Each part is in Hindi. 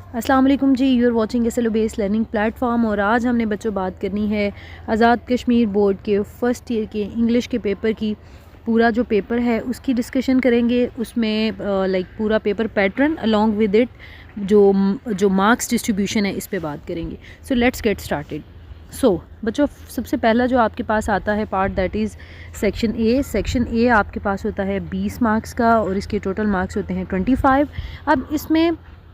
अस्सलाम वालेकुम जी, you are watching SLO based learning platform. और आज हमने बच्चों बात करनी है आज़ाद कश्मीर बोर्ड के फ़र्स्ट ईयर के इंग्लिश के पेपर की। पूरा जो पेपर है उसकी डिस्कशन करेंगे, उसमें पूरा paper pattern along with it जो मार्क्स डिस्ट्रीब्यूशन है इस पे बात करेंगे। So let's get started. So बच्चों, सबसे पहला जो आपके पास आता है part that is section A. Section A आपके पास होता है 20 मार्क्स का और इसके टोटल मार्क्स होते हैं 25। अब इसमें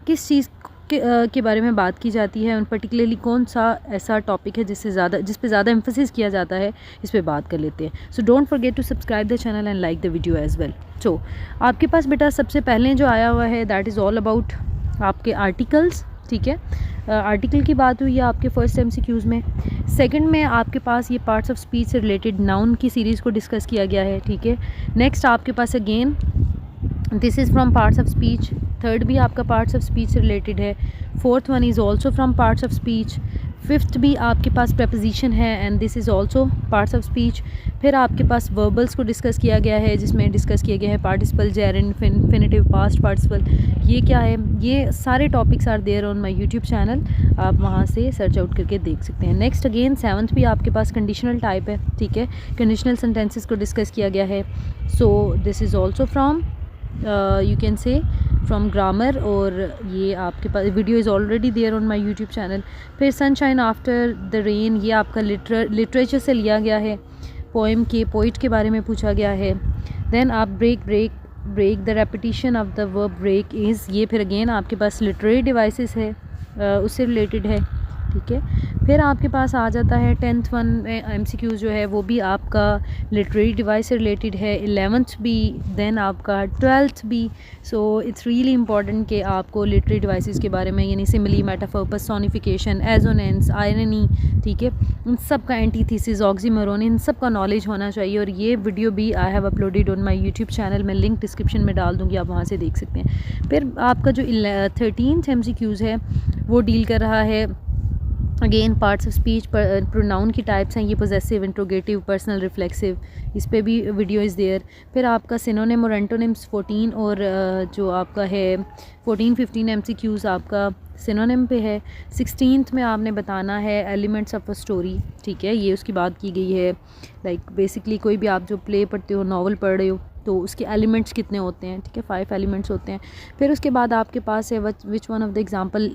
किस चीज़ के बारे में बात की जाती है, उन पर्टिकुलरली कौन सा ऐसा टॉपिक है जिस पे ज़्यादा एम्फेसिस किया जाता है, इस पे बात कर लेते हैं। So don't forget to subscribe the channel and like the video as well. So आपके पास बेटा सबसे पहले जो आया हुआ है दैट इज़ ऑल अबाउट आपके आर्टिकल्स। ठीक है, आर्टिकल की बात हुई है आपके फर्स्ट MCQs में। सेकंड में आपके पास ये पार्ट्स ऑफ स्पीच से रिलेटेड नाउन की सीरीज़ को डिस्कस किया गया है। ठीक है, नेक्स्ट आपके पास again this is from parts of speech. Third भी आपका पार्ट्स ऑफ स्पीच से रिलेटेड है। Fourth one is also from parts of speech. Fifth भी आपके पास प्रपोजिशन है and this is also parts of speech. फिर आपके पास वर्बल्स को डिस्कस किया गया है, जिसमें डिस्कस किया गया है participle, gerund, infinitive, past participle. ये क्या है, ये सारे topics are there on my YouTube channel, आप वहाँ से सर्च आउट करके देख सकते हैं। नेक्स्ट अगेन सेवन्थ भी आपके पास कंडीशनल टाइप है। ठीक है, कंडीशनल सेंटेंसेस को डिस्कस किया गया है। So this is also from you can say from grammar, और ये आपके पास video is already there on my YouTube channel. फिर सनशाइन आफ्टर द रेन, ये आपका लिटरेचर से लिया गया है, पोएम के पोइट के बारे में पूछा गया है। देन आप break the repetition of the verb break is, ये फिर अगेन आपके पास लिटरेरी डिवाइसेस है, उससे रिलेटेड है। ठीक है, फिर आपके पास आ जाता है 10th वन में MCQ जो है वो भी आपका लिटरेरी डिवाइस से रिलेटेड है। 11th भी, देन आपका 12th भी। सो इट्स रियली इंपॉर्टेंट कि आपको लिटरेरी डिवाइसेस के बारे में, यानी simile, metaphor, personification, assonance, irony, ठीक है, इन सब का, एंटीथेसिस, ऑक्सीमोरोन, इन सब का नॉलेज होना चाहिए। और ये वीडियो भी I have uploaded on my YouTube channel, मैं लिंक डिस्क्रिप्शन में डाल दूँगी, आप वहाँ से देख सकते हैं। फिर आपका जो 13th MCQs है वो डील कर रहा है again parts of speech, pronoun की टाइप्स हैं, ये पोजेसिव, इंट्रोगेटिव, पर्सनल, रिफ्लेक्सिव, इस पे भी वीडियो इज़ देयर। फिर आपका सिनोनिम और एंटोनिम्स 14 और जो आपका है 14-15 MCQs आपका सिनोनिम पे है। 16th में आपने बताना है एलिमेंट्स ऑफ अ स्टोरी। ठीक है, ये उसकी बात की गई है, बेसिकली कोई भी आप जो प्ले पढ़ते हो, नावल पढ़ रहे हो, तो उसके एलिमेंट्स कितने होते हैं। ठीक है, 5 एलिमेंट्स होते हैं। फिर उसके बाद आपके पास है which one of the example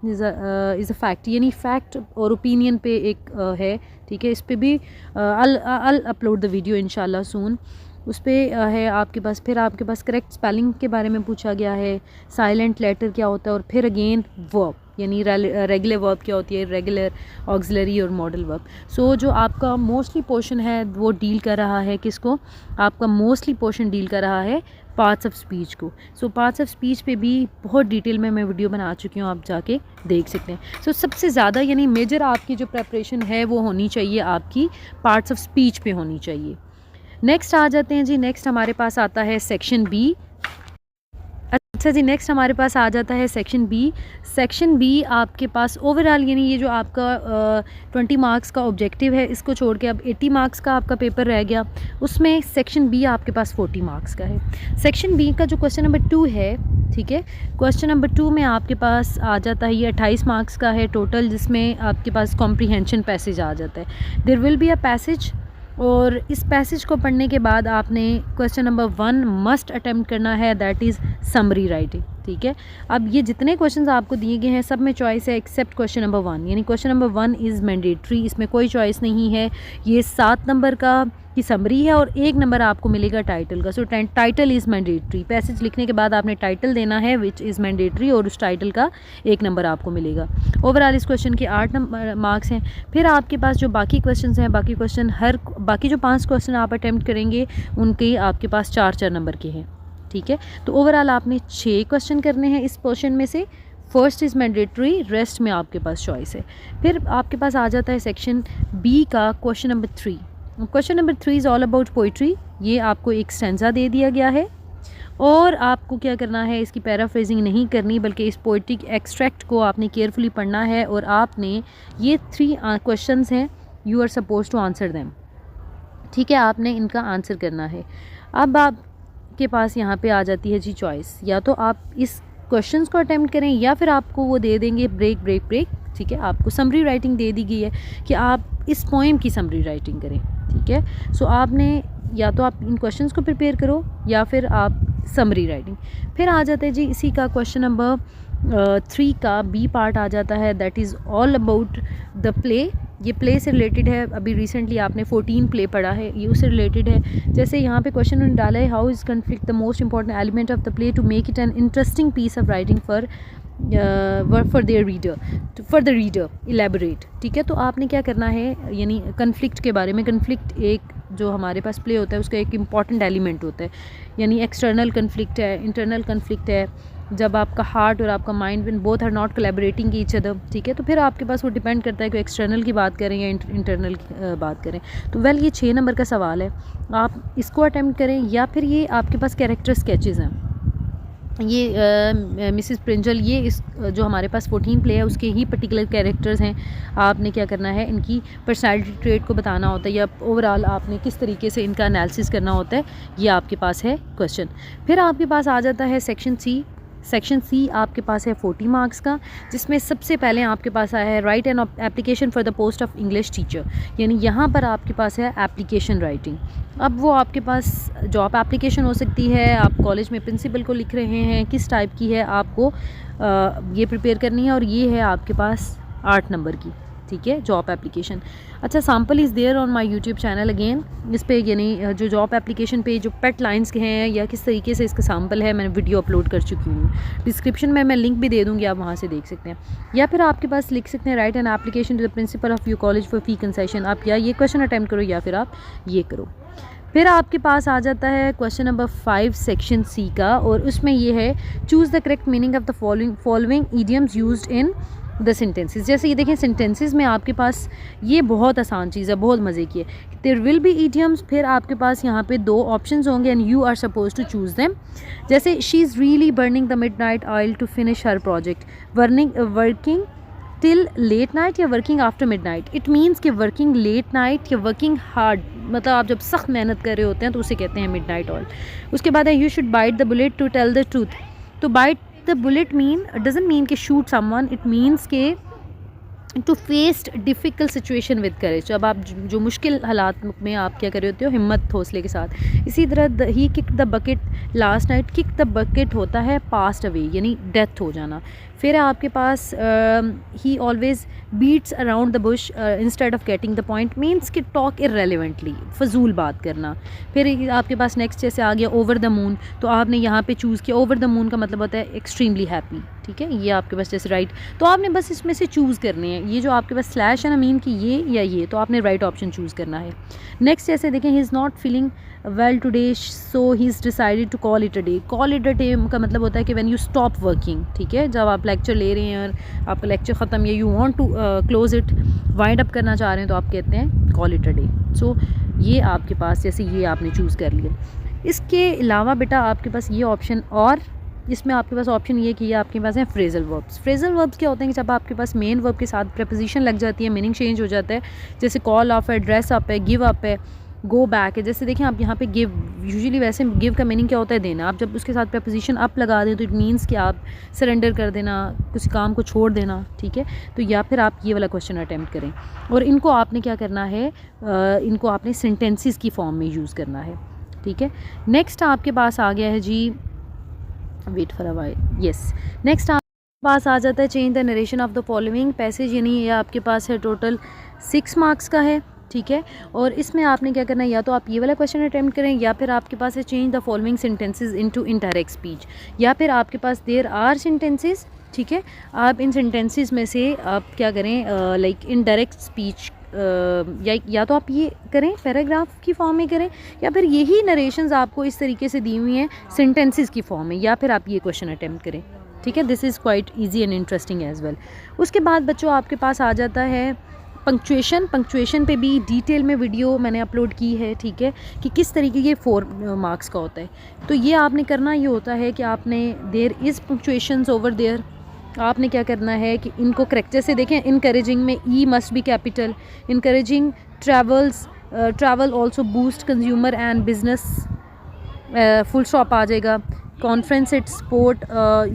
is a fact, यानी फैक्ट और ओपिनियन पे एक है। ठीक है, इस पे भी अल अपलोड द वीडियो इंशाल्लाह सून, उस पर है आपके पास। फिर आपके पास करेक्ट स्पेलिंग के बारे में पूछा गया है, साइलेंट लेटर क्या होता है, और फिर अगेन वर्ब, यानी रेगुलर वर्ब क्या होती है, रेगुलर, ऑक्सिलरी और मॉडल वर्ब। सो जो आपका मोस्टली पोर्शन है वो डील कर रहा है किसको, आपका मोस्टली पोर्शन डील कर रहा है पार्ट्स ऑफ स्पीच को। सो पार्ट्स ऑफ स्पीच पे भी बहुत डिटेल में मैं वीडियो बना चुकी हूँ, आप जाके देख सकते हैं। सो सबसे ज़्यादा यानी मेजर आपकी जो प्रेपरेशन है वो होनी चाहिए आपकी पार्ट्स ऑफ स्पीच पे होनी चाहिए। नेक्स्ट आ जाते हैं जी, नेक्स्ट हमारे पास आता है सेक्शन बी। अच्छा जी, नेक्स्ट हमारे पास आ जाता है सेक्शन बी। सेक्शन बी आपके पास ओवरऑल, यानी ये जो आपका 20 मार्क्स का ऑब्जेक्टिव है, इसको छोड़ के अब 80 मार्क्स का आपका पेपर रह गया, उसमें सेक्शन बी आपके पास 40 मार्क्स का है। सेक्शन बी का जो क्वेश्चन नंबर 2 है, ठीक है, क्वेश्चन नंबर 2 में आपके पास आ जाता है, ये 28 मार्क्स का है टोटल, जिसमें आपके पास कॉम्प्रीहेंशन पैसेज आ जाता है। There will be a passage, और इस पैसेज को पढ़ने के बाद आपने क्वेश्चन नंबर 1 मस्ट अटेम्प्ट करना है, दैट इज़ समरी राइटिंग। ठीक है, अब ये जितने क्वेश्चंस आपको दिए गए हैं सब में चॉइस है एक्सेप्ट क्वेश्चन नंबर 1, यानी क्वेश्चन नंबर 1 इज़ मैंडेटरी, इसमें कोई चॉइस नहीं है। ये 7 नंबर का की समरी है और 1 नंबर आपको मिलेगा टाइटल का। सो टाइटल इज़ मैंडेटरी, पैसेज लिखने के बाद आपने टाइटल देना है विच इज़ मैंडेटरी, और उस टाइटल का 1 नंबर आपको मिलेगा। ओवरऑल इस क्वेश्चन के 8 मार्क्स हैं। फिर आपके पास जो बाकी क्वेश्चन हैं, बाकी जो 5 क्वेश्चन आप अटैम्प्ट करेंगे उनके आपके पास 4-4 नंबर के हैं। ठीक है, तो ओवरऑल आपने 6 क्वेश्चन करने हैं इस पोर्शन में से। फर्स्ट इज़ मैंडेटरी, रेस्ट में आपके पास चॉइस है। फिर आपके पास आ जाता है सेक्शन बी का question number 3। Question number 3 is all about poetry. ये आपको एक स्टेंजा दे दिया गया है और आपको क्या करना है, इसकी पैराफ्रेजिंग नहीं करनी, बल्कि इस पोइट्रिक एक्सट्रैक्ट को आपने केयरफुली पढ़ना है, और आपने ये 3 क्वेश्चंस हैं, you are suppose to answer them. ठीक है, आपने इनका आंसर करना है। अब आपके पास यहाँ पे आ जाती है जी चॉइस, या तो आप इस क्वेश्चंस को अटेम्प्ट करें या फिर आपको वो दे देंगे ब्रेक ब्रेक ब्रेक, ठीक है। आपको समरी राइटिंग दे दी गई है कि आप इस पोएम की समरी राइटिंग करें, ठीक है। सो आपने या तो आप इन क्वेश्चंस को प्रिपेयर करो या फिर आप समरी राइटिंग। फिर आ जाता है जी इसी का क्वेश्चन नंबर 3 का बी पार्ट आ जाता है, that is all about the play. ये प्ले से रिलेटेड है, अभी रिसेंटली आपने 14 प्ले पढ़ा है, ये उससे रिलेटेड है। जैसे यहाँ पे क्वेश्चन उन्होंने डाला है, how is conflict the most important element of the play to make it an interesting piece of writing for the reader elaborate, ठीक है। तो आपने क्या करना है, यानी कन्फ्लिक्ट के बारे में, कन्फ्लिक्ट एक जो हमारे पास प्ले होता है उसका एक इम्पॉर्टेंट एलिमेंट होता है, यानी एक्सटर्नल कन्फ्लिक्ट है, इंटरनल कन्फ्लिक्ट है, जब आपका हार्ट और आपका mind when both are not collaborating each other, ठीक है। तो फिर आपके पास वो डिपेंड करता है कि एक्सटर्नल की बात करें या इंटरनल की बात करें। तो वेल ये 6 नंबर का सवाल है, आप इसको अटेम्प्ट करें या फिर ये आपके पास कैरेक्टर स्केचेस हैं। ये मिसिस प्रिंजल, ये इस जो हमारे पास 14 प्ले है उसके ही पर्टिकुलर कैरेक्टर्स हैं। आपने क्या करना है, इनकी पर्सनैलिटी ट्रेट को बताना होता है या ओवरऑल आपने किस तरीके से इनका एनालिसिस करना होता है, ये आपके पास है क्वेश्चन। फिर आपके पास आ जाता है सेक्शन सी। सेक्शन सी आपके पास है 40 मार्क्स का, जिसमें सबसे पहले आपके पास आया है right an application for the post of English teacher, यानी यहाँ पर आपके पास है एप्लीकेशन राइटिंग। अब वो आपके पास जॉब एप्लीकेशन हो सकती है, आप कॉलेज में प्रिंसिपल को लिख रहे हैं, किस टाइप की है आपको ये प्रिपेयर करनी है, और ये है आपके पास 8 नंबर की, ठीक है, जॉब एप्लीकेशन। अच्छा, sample is there on my YouTube channel again. इस पे यानी जो जॉब एप्लीकेशन पे जो पेट लाइंस के हैं या किस तरीके से इसका सैम्पल है, मैंने वीडियो अपलोड कर चुकी हूँ। डिस्क्रिप्शन में मैं लिंक भी दे दूँगी, आप वहाँ से देख सकते हैं। या फिर आपके पास लिख सकते हैं write an application to the principal of your college for fee concession. आप या ये क्वेश्चन अटैम्प्ट करो या फिर आप ये करो। फिर आपके पास आ जाता है क्वेश्चन नंबर 5 सेक्शन सी का, और उसमें ये है choose the correct meaning of the following idioms used in the sentences. जैसे ये देखें, सेंटेंसेस में आपके पास ये बहुत आसान चीज़ है, बहुत मज़े की है। देयर विल बी ईडियम्स, फिर आपके पास यहाँ पे 2 ऑप्शंस होंगे and you are suppose to choose them. जैसे she is really burning the midnight oil to finish her project, working till late night या working after midnight. It means कि वर्किंग लेट नाइट या वर्किंग हार्ड, मतलब आप जब सख्त मेहनत कर रहे होते हैं तो उसे कहते हैं मिडनाइट ऑयल। उसके बाद है you should bite the bullet to tell the truth. तो bite the bullet doesn't mean कि शूट समवन, इट मीन्स के to face difficult situation with courage. जब आप जो मुश्किल हालात में आप क्या कर रहे होते हो, हिम्मत हौसले के साथ। इसी तरह ही kick the bucket last night, kick the bucket होता है पास्ट अवे, यानी डेथ हो जाना। फिर आपके पास ही always beats around the bush instead of getting the point, means कि टॉक इरेलीवेंटली, फजूल बात करना। फिर आपके पास नेक्स्ट जैसे आ गया ओवर द मून, तो आपने यहाँ पे चूज़ किया ओवर द मून का मतलब होता है एक्सट्रीमली हैप्पी, ठीक है। ये आपके पास जैसे राइट, तो आपने बस इसमें से चूज़ करने हैं। ये जो आपके पास स्लैश है ना, मीन कि ये या ये, तो आपने राइट ऑप्शन चूज़ करना है। नेक्स्ट जैसे देखें, he is not feeling well today so he is decided to call it a day. Call it a day का मतलब होता है कि व्हेन यू स्टॉप वर्किंग, ठीक है। जब आप लेक्चर ले रहे हैं और आपका लेक्चर ख़त्म या you want to close it, wind up करना चाह रहे हैं, तो आप कहते हैं call it a day. So ये आपके पास जैसे ये आपने चूज़ कर लिया। इसके अलावा बेटा आपके पास ये ऑप्शन, और इसमें आपके पास ऑप्शन ये कि ये आपके पास है फ्रेजल वर्ब्स। फ्रेजल वर्ब्स क्या होते हैं कि जब आपके पास मेन वर्ब के साथ प्रेपोजिशन लग जाती है, मीनिंग चेंज हो जाता है। जैसे कॉल ऑफ है, ड्रेस अप है, गिव अप है, गो बैक है। जैसे देखें आप यहाँ पे गिव, यूजुअली वैसे गिव का मीनिंग क्या होता है, देना। आप जब उसके साथ प्रेपोजिशन अप लगा दें तो इट मीन्स कि आप सरेंडर कर देना, किसी काम को छोड़ देना, ठीक है। तो या फिर आप ये वाला क्वेश्चन अटैम्प्ट करें, और इनको आपने क्या करना है, इनको आपने सेंटेंसेस की फॉर्म में यूज़ करना है, ठीक है। नेक्स्ट आपके पास आ गया है जी, wait for a while, yes. Next आपके पास आ जाता है change the narration of the following passage, यानी ये आपके पास है टोटल 6 मार्क्स का है, ठीक है। और इसमें आपने क्या करना है, या तो आप ये वाला क्वेश्चन अटैम्प्ट करें, या फिर आपके पास है change the following sentences into indirect speech, या फिर आपके पास देयर आर सेंटेंसेस, ठीक है। आप इन सेंटेंसेस में से आप क्या करें, लाइक इनडायरेक्ट स्पीच, या तो आप ये करें पैराग्राफ की फॉर्म में करें, या फिर यही नरेशंस आपको इस तरीके से दी हुई हैं सेंटेंसेस की फॉर्म में, या फिर आप ये क्वेश्चन अटैम्प्ट करें, ठीक है। This is quite easy and interesting as well. उसके बाद बच्चों आपके पास आ जाता है पंक्चुएशन। पंक्चुएशन पे भी डिटेल में वीडियो मैंने अपलोड की है, ठीक है, कि किस तरीके के 4 मार्क्स का होता है। तो ये आपने करना ये होता है कि आपने there is punctuations over there, आपने क्या करना है कि इनको करेक्ट, जैसे देखें इनकरेजिंग में E must be capital, encouraging travel also boost consumer and business, full stop आ जाएगा। कॉन्फ्रेंस एट स्पोर्ट,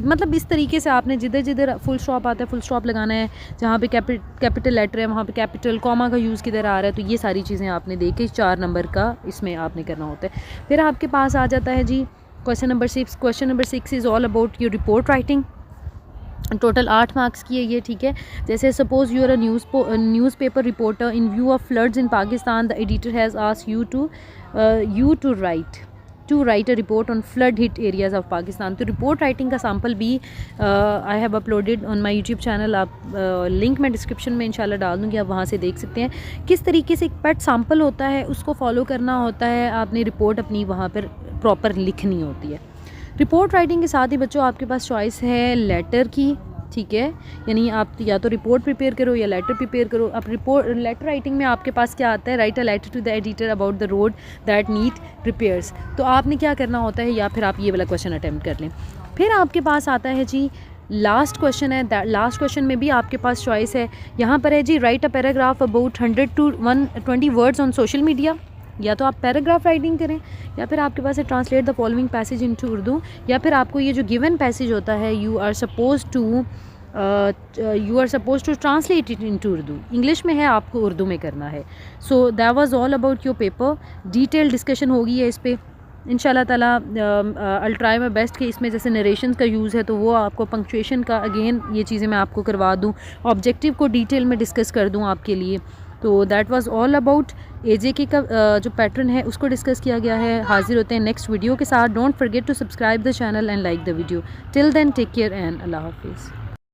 मतलब इस तरीके से आपने जिधर जिधर फुल स्टॉप आता है फुल स्टॉप लगाना है, जहाँ पे कैपिटल लेटर है वहाँ पे कैपिटल, कॉमा का यूज़ किधर आ रहा है, तो ये सारी चीज़ें आपने देख के 4 नंबर का इसमें आपने करना होता है। फिर आपके पास आ जाता है जी question number 6। Question number 6 is all about your report writing. Total 8 marks की है ये, ठीक है। जैसे suppose you are a newspaper reporter in view of floods in Pakistan, the editor has asked you to write a report on flood hit areas of Pakistan. तो रिपोर्ट राइटिंग का सैम्पल भी I have uploaded on my YouTube channel. आप लिंक मैं डिस्क्रिप्शन में इंशाल्लाह डाल दूँगी, आप वहाँ से देख सकते हैं किस तरीके से एक पेट सैम्पल होता है, उसको फॉलो करना होता है, आपने रिपोर्ट अपनी वहाँ पर प्रॉपर लिखनी होती है। रिपोर्ट राइटिंग के साथ ही बच्चों आपके पास चॉइस है लेटर की, ठीक है, यानी आप या तो रिपोर्ट प्रिपेयर करो या लेटर प्रिपेयर करो। अब लेटर राइटिंग में आपके पास क्या आता है, write a letter to the editor about the road that need repairs. तो आपने क्या करना होता है, या फिर आप ये वाला क्वेश्चन अटैम्प्ट कर लें। फिर आपके पास आता है जी लास्ट क्वेश्चन है। लास्ट क्वेश्चन में भी आपके पास चॉइस है, यहाँ पर है जी write a paragraph about 100 to 120 words on social media. या तो आप पैराग्राफ राइटिंग करें, या फिर आपके पास है translate the following passage into Urdu, या फिर आपको ये जो गिवन पैसेज होता है you are suppose to translate it into Urdu. English में है, आपको उर्दू में करना है। So that was all about your paper. Detail discussion होगी है इस पर इंशाल्लाह ताला। आई ट्राई माई बेस्ट कि इसमें जैसे नरेशंस का यूज़ है तो वो आपको, पंक्चुएशन का अगेन ये चीज़ें मैं आपको करवा दूँ, ऑब्जेक्टिव को डिटेल में डिस्कस कर दूँ आपके लिए। तो that was all about AJK का जो पैटर्न है उसको डिस्कस किया गया है। हाजिर होते हैं नेक्स्ट वीडियो के साथ। Don't forget to subscribe the channel and like the video. Till then take care and अल्लाह हाफिज़।